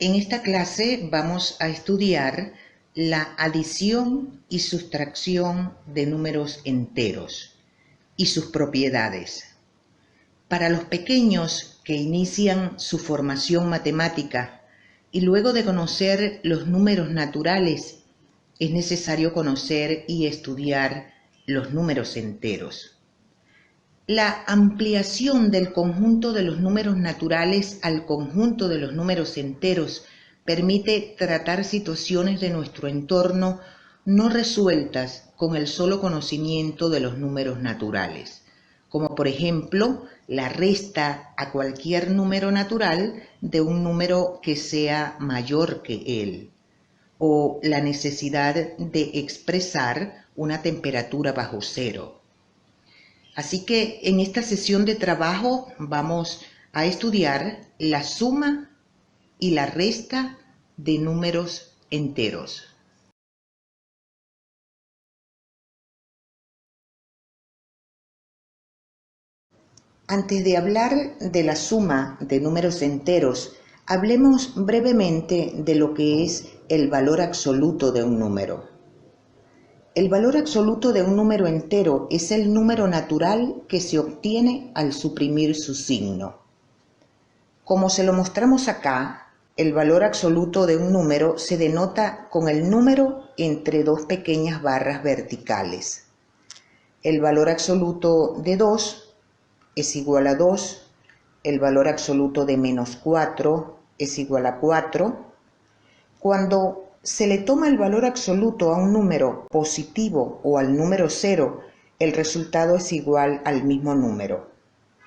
En esta clase vamos a estudiar la adición y sustracción de números enteros y sus propiedades. Para los pequeños que inician su formación matemática y luego de conocer los números naturales, es necesario conocer y estudiar los números enteros. La ampliación del conjunto de los números naturales al conjunto de los números enteros permite tratar situaciones de nuestro entorno no resueltas con el solo conocimiento de los números naturales, como por ejemplo la resta a cualquier número natural de un número que sea mayor que él, o la necesidad de expresar una temperatura bajo cero. Así que en esta sesión de trabajo vamos a estudiar la suma y la resta de números enteros. Antes de hablar de la suma de números enteros, hablemos brevemente de lo que es el valor absoluto de un número. El valor absoluto de un número entero es el número natural que se obtiene al suprimir su signo. Como se lo mostramos acá, el valor absoluto de un número se denota con el número entre dos pequeñas barras verticales. El valor absoluto de 2 es igual a 2, el valor absoluto de menos 4 es igual a 4. Cuando se le toma el valor absoluto a un número positivo o al número 0, el resultado es igual al mismo número.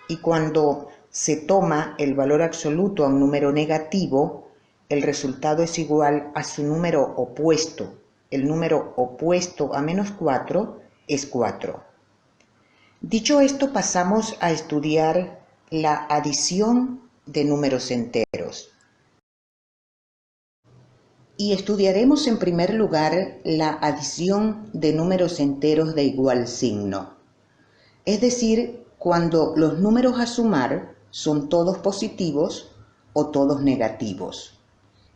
Y cuando se toma el valor absoluto a un número negativo, el resultado es igual a su número opuesto. El número opuesto a menos 4 es 4. Dicho esto, pasamos a estudiar la adición de números enteros. Y estudiaremos en primer lugar la adición de números enteros de igual signo. Es decir, cuando los números a sumar son todos positivos o todos negativos.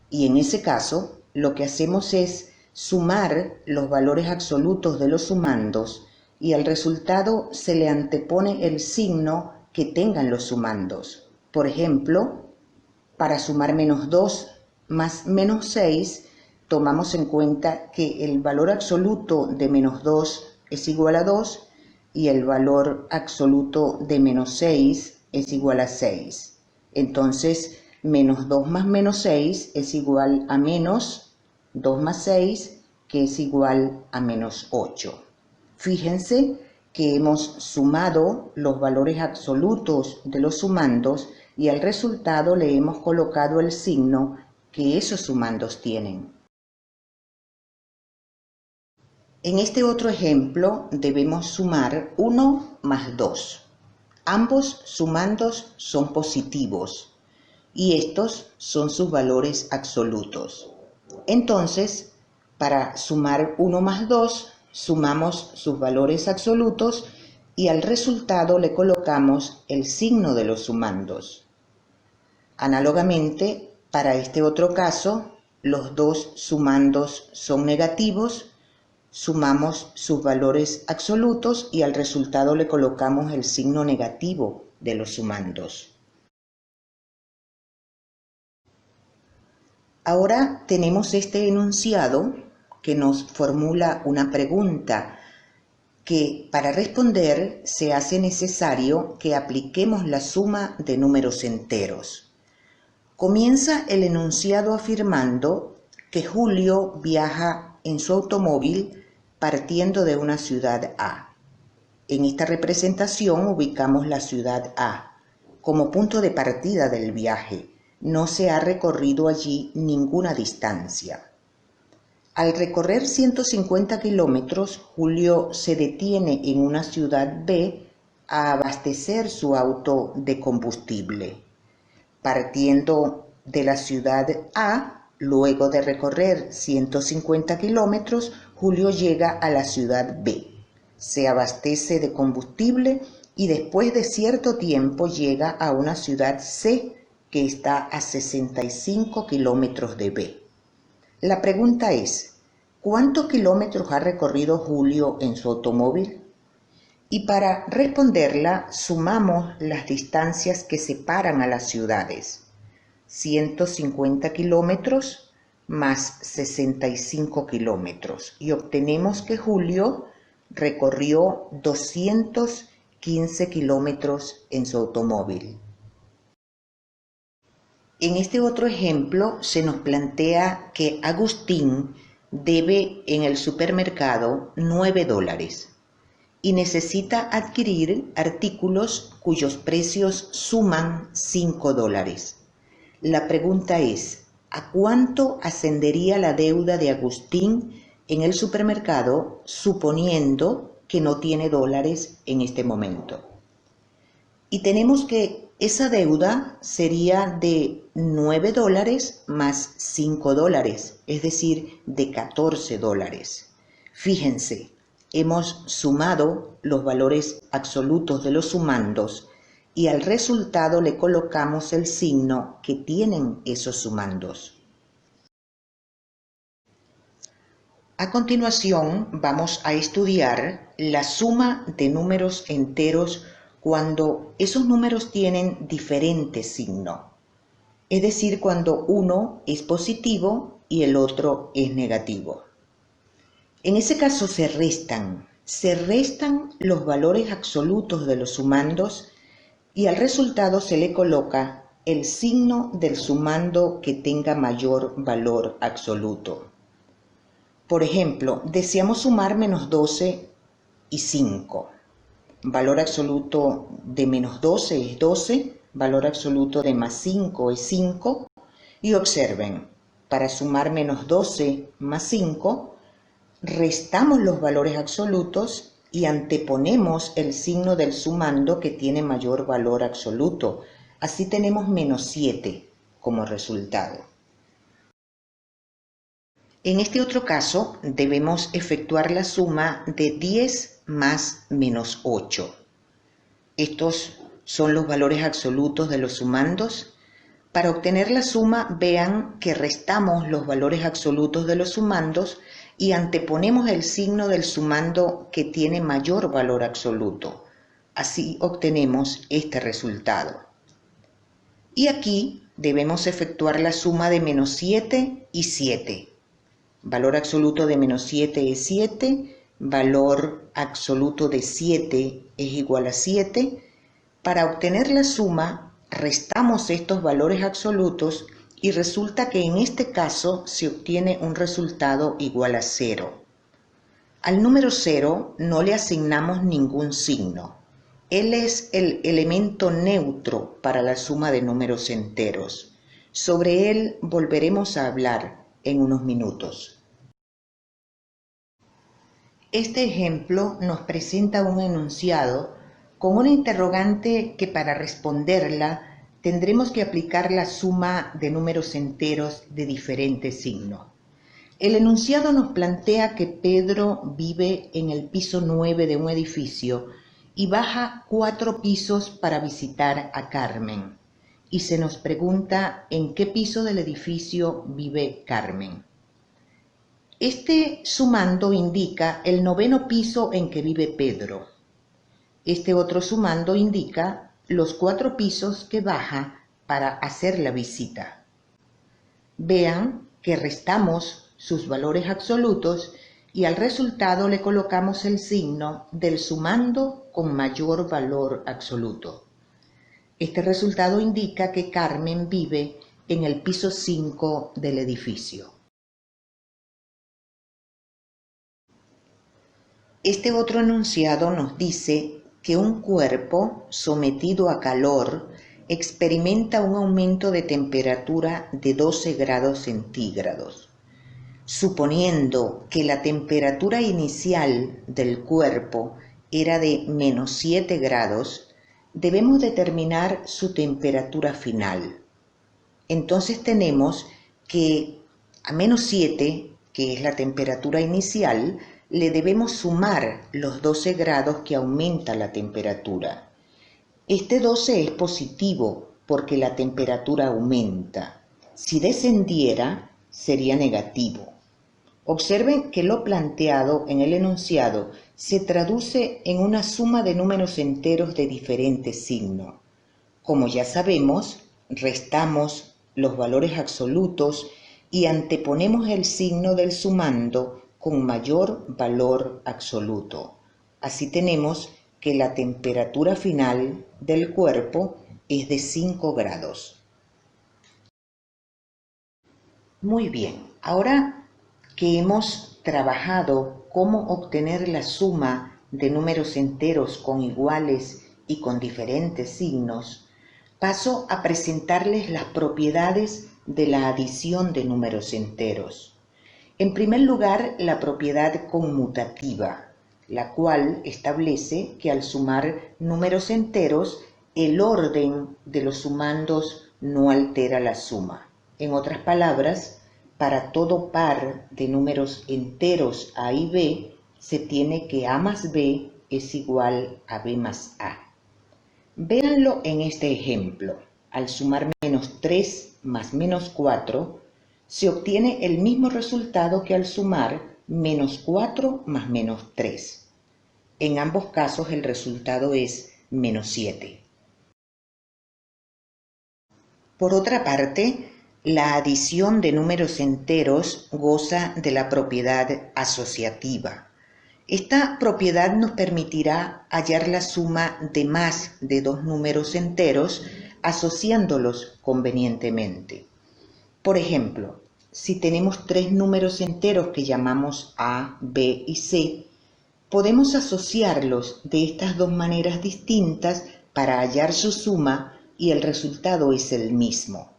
Y en ese caso, lo que hacemos es sumar los valores absolutos de los sumandos y al resultado se le antepone el signo que tengan los sumandos. Por ejemplo, para sumar menos 2 más menos 6, tomamos en cuenta que el valor absoluto de menos 2 es igual a 2 y el valor absoluto de menos 6 es igual a 6. Entonces, menos 2 más menos 6 es igual a menos 2 más 6, que es igual a menos 8. Fíjense que hemos sumado los valores absolutos de los sumandos y al resultado le hemos colocado el signo que esos sumandos tienen. En este otro ejemplo debemos sumar 1 más 2. Ambos sumandos son positivos y estos son sus valores absolutos. Entonces, para sumar 1 más 2, sumamos sus valores absolutos y al resultado le colocamos el signo de los sumandos. Análogamente, para este otro caso, los dos sumandos son negativos, sumamos sus valores absolutos y al resultado le colocamos el signo negativo de los sumandos. Ahora tenemos este enunciado que nos formula una pregunta que para responder se hace necesario que apliquemos la suma de números enteros. Comienza el enunciado afirmando que Julio viaja en su automóvil partiendo de una ciudad A. En esta representación ubicamos la ciudad A como punto de partida del viaje. No se ha recorrido allí ninguna distancia. Al recorrer 150 kilómetros, Julio se detiene en una ciudad B a abastecer su auto de combustible. Partiendo de la ciudad A, luego de recorrer 150 kilómetros, Julio llega a la ciudad B. Se abastece de combustible y después de cierto tiempo llega a una ciudad C que está a 65 kilómetros de B. La pregunta es, ¿cuántos kilómetros ha recorrido Julio en su automóvil? Y para responderla, sumamos las distancias que separan a las ciudades. 150 kilómetros más 65 kilómetros. Y obtenemos que Julio recorrió 215 kilómetros en su automóvil. En este otro ejemplo se nos plantea que Agustín debe en el supermercado $9 y necesita adquirir artículos cuyos precios suman $5. La pregunta es, ¿a cuánto ascendería la deuda de Agustín en el supermercado suponiendo que no tiene dólares en este momento? Y tenemos que esa deuda sería de $9 más $5, es decir, de $14. Fíjense, hemos sumado los valores absolutos de los sumandos y al resultado le colocamos el signo que tienen esos sumandos. A continuación vamos a estudiar la suma de números enteros cuando esos números tienen diferente signo, es decir, cuando uno es positivo y el otro es negativo. En ese caso se restan los valores absolutos de los sumandos y al resultado se le coloca el signo del sumando que tenga mayor valor absoluto. Por ejemplo, deseamos sumar menos 12 y 5. Valor absoluto de menos 12 es 12, valor absoluto de más 5 es 5. Y observen, para sumar menos 12 más 5, restamos los valores absolutos y anteponemos el signo del sumando que tiene mayor valor absoluto. Así tenemos menos 7 como resultado. En este otro caso debemos efectuar la suma de 10 más menos 8. Estos son los valores absolutos de los sumandos. Para obtener la suma, vean que restamos los valores absolutos de los sumandos y anteponemos el signo del sumando que tiene mayor valor absoluto. Así obtenemos este resultado. Y aquí debemos efectuar la suma de menos 7 y 7. Valor absoluto de menos 7 es 7, valor absoluto de 7 es igual a 7. Para obtener la suma, restamos estos valores absolutos y resulta que en este caso se obtiene un resultado igual a 0. Al número 0 no le asignamos ningún signo. Él es el elemento neutro para la suma de números enteros. Sobre él volveremos a hablar en unos minutos. Este ejemplo nos presenta un enunciado con una interrogante que para responderla tendremos que aplicar la suma de números enteros de diferente signo. El enunciado nos plantea que Pedro vive en el piso 9 de un edificio y baja 4 pisos para visitar a Carmen. Y se nos pregunta en qué piso del edificio vive Carmen. Este sumando indica el 9º piso en que vive Pedro. Este otro sumando indica los 4 pisos que baja para hacer la visita. Vean que restamos sus valores absolutos y al resultado le colocamos el signo del sumando con mayor valor absoluto. Este resultado indica que Carmen vive en el piso 5 del edificio. Este otro enunciado nos dice que un cuerpo sometido a calor experimenta un aumento de temperatura de 12 grados centígrados. Suponiendo que la temperatura inicial del cuerpo era de menos 7 grados, debemos determinar su temperatura final. Entonces tenemos que a menos 7, que es la temperatura inicial, le debemos sumar los 12 grados que aumenta la temperatura. Este 12 es positivo porque la temperatura aumenta. Si descendiera, sería negativo. Observen que lo planteado en el enunciado se traduce en una suma de números enteros de diferente signo. Como ya sabemos, restamos los valores absolutos y anteponemos el signo del sumando con mayor valor absoluto. Así tenemos que la temperatura final del cuerpo es de 5 grados. Muy bien, ahora que hemos trabajado cómo obtener la suma de números enteros con iguales y con diferentes signos, paso a presentarles las propiedades de la adición de números enteros. En primer lugar, la propiedad conmutativa, la cual establece que al sumar números enteros, el orden de los sumandos no altera la suma. En otras palabras, para todo par de números enteros A y B, se tiene que A más B es igual a B más A. Véanlo en este ejemplo. Al sumar menos 3 más menos 4, se obtiene el mismo resultado que al sumar menos 4 más menos 3. En ambos casos el resultado es menos 7. Por otra parte, la adición de números enteros goza de la propiedad asociativa. Esta propiedad nos permitirá hallar la suma de más de dos números enteros asociándolos convenientemente. Por ejemplo, si tenemos tres números enteros que llamamos A, B y C, podemos asociarlos de estas dos maneras distintas para hallar su suma y el resultado es el mismo.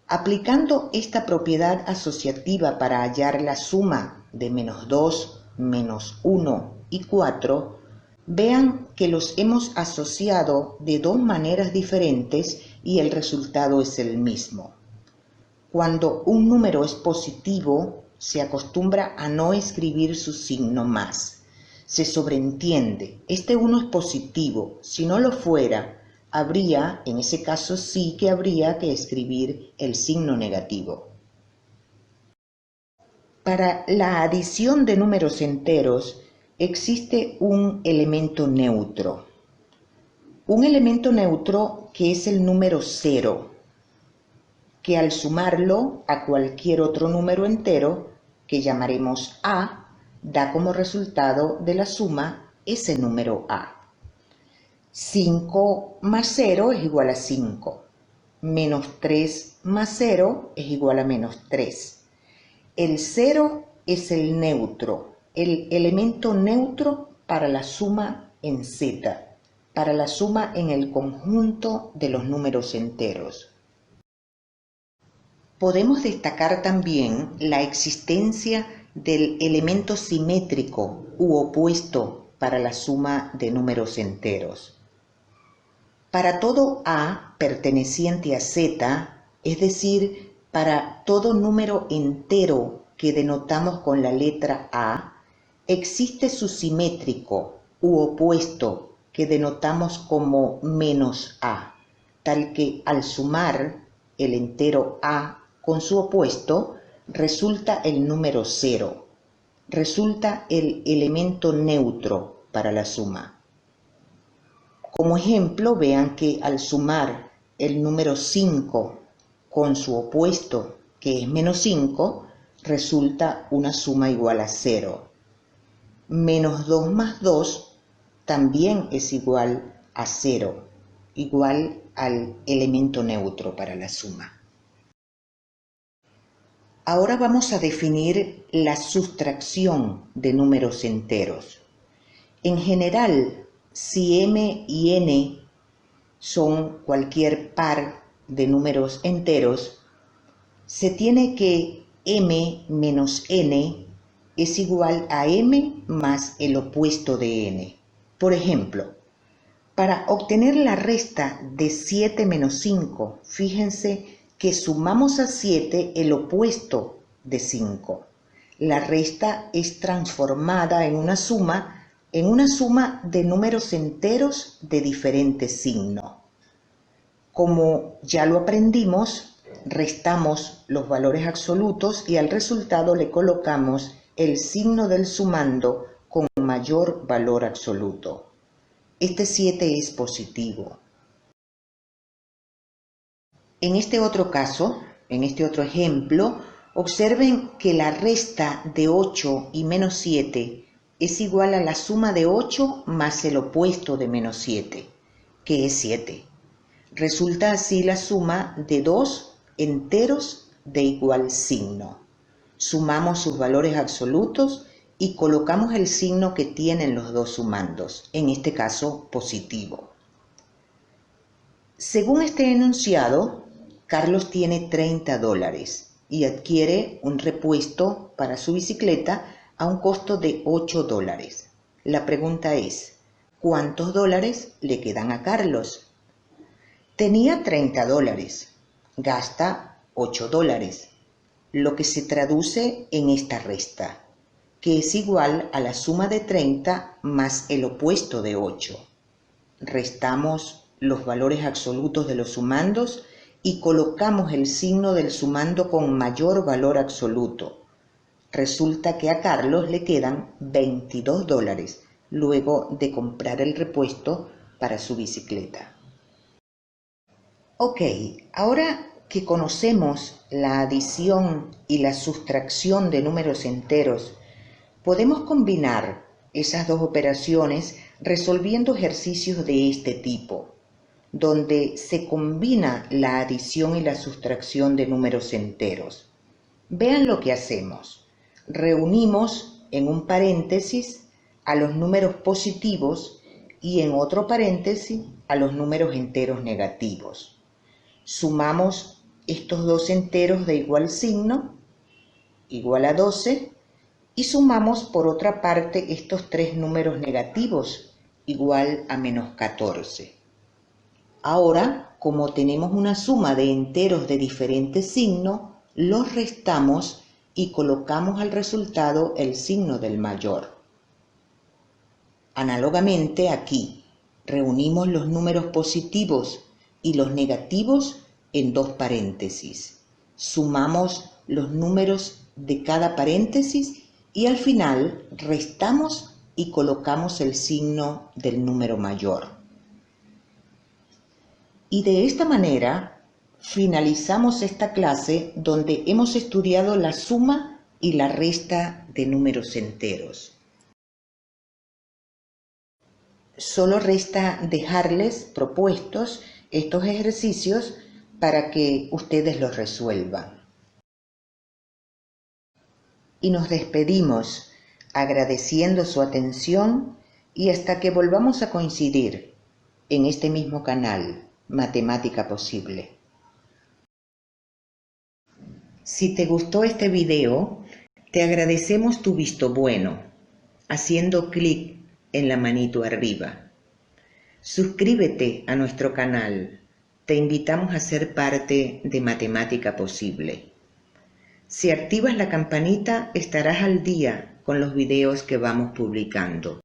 Aplicando esta propiedad asociativa para hallar la suma de menos 2, menos 1 y 4, vean que los hemos asociado de dos maneras diferentes y el resultado es el mismo. Cuando un número es positivo, se acostumbra a no escribir su signo más. Se sobreentiende, este 1 es positivo, si no lo fuera, habría, en ese caso sí que habría que escribir el signo negativo. Para la adición de números enteros existe un elemento neutro. Un elemento neutro que es el número 0, que al sumarlo a cualquier otro número entero, que llamaremos A, da como resultado de la suma ese número A. 5 más 0 es igual a 5. Menos 3 más 0 es igual a menos 3. El 0 es el neutro, el elemento neutro para la suma en Z, para la suma en el conjunto de los números enteros. Podemos destacar también la existencia del elemento simétrico u opuesto para la suma de números enteros. Para todo A perteneciente a Z, es decir, para todo número entero que denotamos con la letra A, existe su simétrico u opuesto que denotamos como menos A, tal que al sumar el entero A con su opuesto, resulta el número 0, resulta el elemento neutro para la suma. Como ejemplo, vean que al sumar el número 5 con su opuesto, que es menos 5, resulta una suma igual a 0. Menos 2 más 2 también es igual a 0, igual al elemento neutro para la suma. Ahora vamos a definir la sustracción de números enteros. En general, si m y n son cualquier par de números enteros, se tiene que m menos n es igual a m más el opuesto de n. Por ejemplo, para obtener la resta de 7 menos 5, fíjense que sumamos a 7 el opuesto de 5. La resta es transformada en una suma de números enteros de diferente signo. Como ya lo aprendimos, restamos los valores absolutos y al resultado le colocamos el signo del sumando con mayor valor absoluto. Este 7 es positivo. En este otro caso, en este otro ejemplo, observen que la resta de 8 y menos 7 es igual a la suma de 8 más el opuesto de menos 7, que es 7. Resulta así la suma de dos enteros de igual signo. Sumamos sus valores absolutos y colocamos el signo que tienen los dos sumandos, en este caso positivo. Según este enunciado, Carlos tiene $30 y adquiere un repuesto para su bicicleta a un costo de $8. La pregunta es, ¿cuántos dólares le quedan a Carlos? Tenía $30, gasta $8, lo que se traduce en esta resta, que es igual a la suma de 30 más el opuesto de 8. Restamos los valores absolutos de los sumandos y colocamos el signo del sumando con mayor valor absoluto. Resulta que a Carlos le quedan $22 luego de comprar el repuesto para su bicicleta. Ok, ahora que conocemos la adición y la sustracción de números enteros, podemos combinar esas dos operaciones resolviendo ejercicios de este tipo, donde se combina la adición y la sustracción de números enteros. Vean lo que hacemos. Reunimos en un paréntesis a los números positivos y en otro paréntesis a los números enteros negativos. Sumamos estos dos enteros de igual signo, igual a 12, y sumamos por otra parte estos tres números negativos, igual a menos 14. Ahora, como tenemos una suma de enteros de diferente signo, los restamos y colocamos al resultado el signo del mayor. Análogamente aquí, reunimos los números positivos y los negativos en dos paréntesis. Sumamos los números de cada paréntesis y al final restamos y colocamos el signo del número mayor. Y de esta manera finalizamos esta clase donde hemos estudiado la suma y la resta de números enteros. Solo resta dejarles propuestos estos ejercicios para que ustedes los resuelvan. Y nos despedimos agradeciendo su atención y hasta que volvamos a coincidir en este mismo canal, Matemática Posible. Si te gustó este video, te agradecemos tu visto bueno, haciendo clic en la manito arriba. Suscríbete a nuestro canal. Te invitamos a ser parte de Matemática Posible. Si activas la campanita, estarás al día con los videos que vamos publicando.